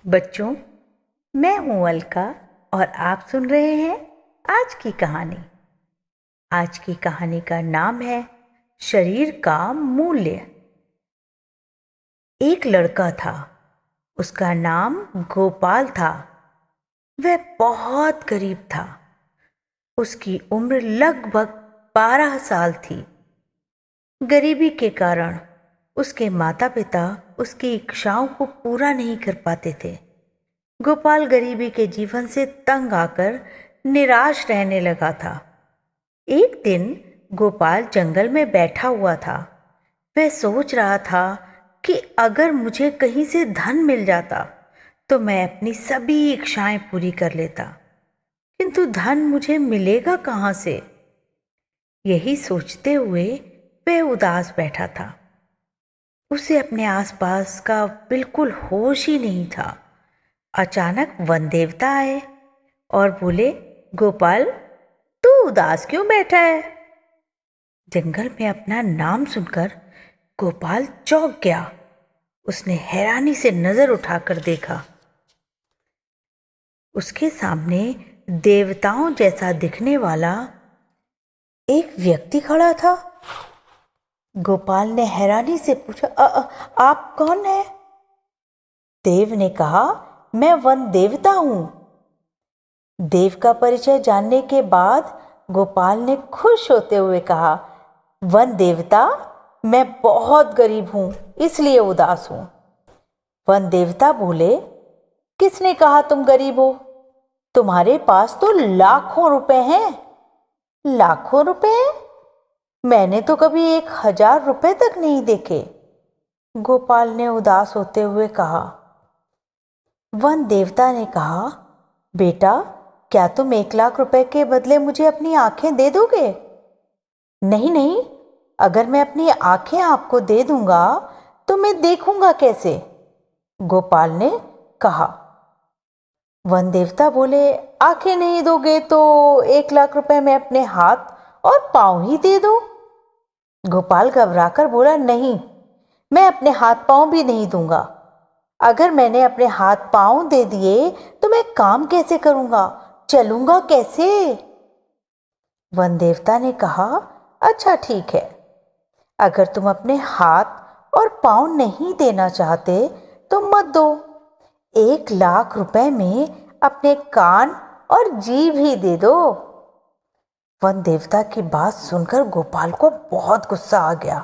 बच्चों, मैं हूं अलका और आप सुन रहे हैं आज की कहानी। आज की कहानी का नाम है शरीर का मूल्य। एक लड़का था, उसका नाम गोपाल था। वह बहुत गरीब था। उसकी उम्र लगभग 12 साल थी। गरीबी के कारण उसके माता पिता उसकी इच्छाओं को पूरा नहीं कर पाते थे। गोपाल गरीबी के जीवन से तंग आकर निराश रहने लगा था। एक दिन गोपाल जंगल में बैठा हुआ था। वह सोच रहा था कि अगर मुझे कहीं से धन मिल जाता तो मैं अपनी सभी इच्छाएं पूरी कर लेता, किंतु धन मुझे मिलेगा कहाँ से? यही सोचते हुए वह उदास बैठा था। उसे अपने आसपास का बिल्कुल होश ही नहीं था। अचानक वन देवता आए और बोले, गोपाल, तू उदास क्यों बैठा है? जंगल में अपना नाम सुनकर गोपाल चौंक गया। उसने हैरानी से नजर उठाकर देखा। उसके सामने देवताओं जैसा दिखने वाला एक व्यक्ति खड़ा था। गोपाल ने हैरानी से पूछा, आप कौन हैं? देव ने कहा, मैं वन देवता हूं। देव का परिचय जानने के बाद गोपाल ने खुश होते हुए कहा, वन देवता, मैं बहुत गरीब हूं, इसलिए उदास हूं। वन देवता बोले, किसने कहा तुम गरीब हो? तुम्हारे पास तो लाखों रुपए हैं। लाखों रुपए? मैंने तो कभी 1000 रुपए तक नहीं देखे। गोपाल ने उदास होते हुए कहा। वन देवता ने कहा, बेटा, क्या तुम 1 लाख रुपए के बदले मुझे अपनी आंखें दे दोगे? नहीं नहीं, अगर मैं अपनी आंखें आपको दे दूंगा तो मैं देखूंगा कैसे? गोपाल ने कहा। वन देवता बोले, आंखें नहीं दोगे तो 1 लाख रुपए में अपने हाथ और पांव ही दे दो। गोपाल घबराकर बोला, नहीं, मैं अपने हाथ पांव भी नहीं दूंगा। अगर मैंने अपने हाथ पांव दे दिए तो मैं काम कैसे करूंगा, चलूंगा कैसे? वन देवता ने कहा, अच्छा ठीक है, अगर तुम अपने हाथ और पांव नहीं देना चाहते तो मत दो। 1 लाख रुपए में अपने कान और जीभ ही दे दो। वन देवता की बात सुनकर गोपाल को बहुत गुस्सा आ गया।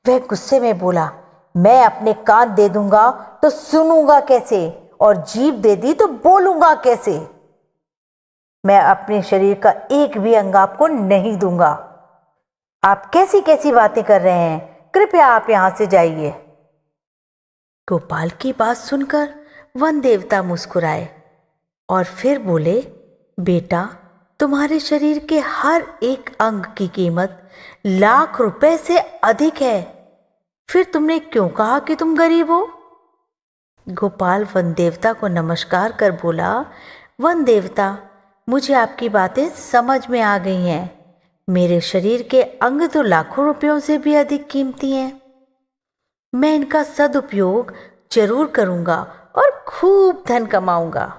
वह गुस्से में बोला, मैं अपने कान दे दूंगा तो सुनूंगा कैसे, और जीभ दे दी तो बोलूंगा कैसे? मैं अपने शरीर का एक भी अंग आपको नहीं दूंगा। आप कैसी कैसी बातें कर रहे हैं? कृपया आप यहां से जाइए। गोपाल की बात सुनकर वन देवता मुस्कुराए और फिर बोले, बेटा, तुम्हारे शरीर के हर एक अंग की कीमत लाख रुपए से अधिक है। फिर तुमने क्यों कहा कि तुम गरीब हो? गोपाल वन देवता को नमस्कार कर बोला, वन देवता, मुझे आपकी बातें समझ में आ गई हैं। मेरे शरीर के अंग तो लाखों रुपयों से भी अधिक कीमती हैं। मैं इनका सदुपयोग जरूर करूंगा और खूब धन कमाऊंगा।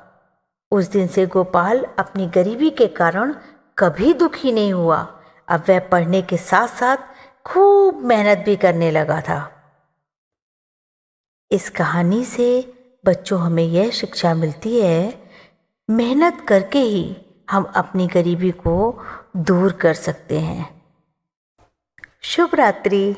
उस दिन से गोपाल अपनी गरीबी के कारण कभी दुखी नहीं हुआ। अब वह पढ़ने के साथ साथ खूब मेहनत भी करने लगा था। इस कहानी से बच्चों हमें यह शिक्षा मिलती है, मेहनत करके ही हम अपनी गरीबी को दूर कर सकते हैं। शुभ रात्रि।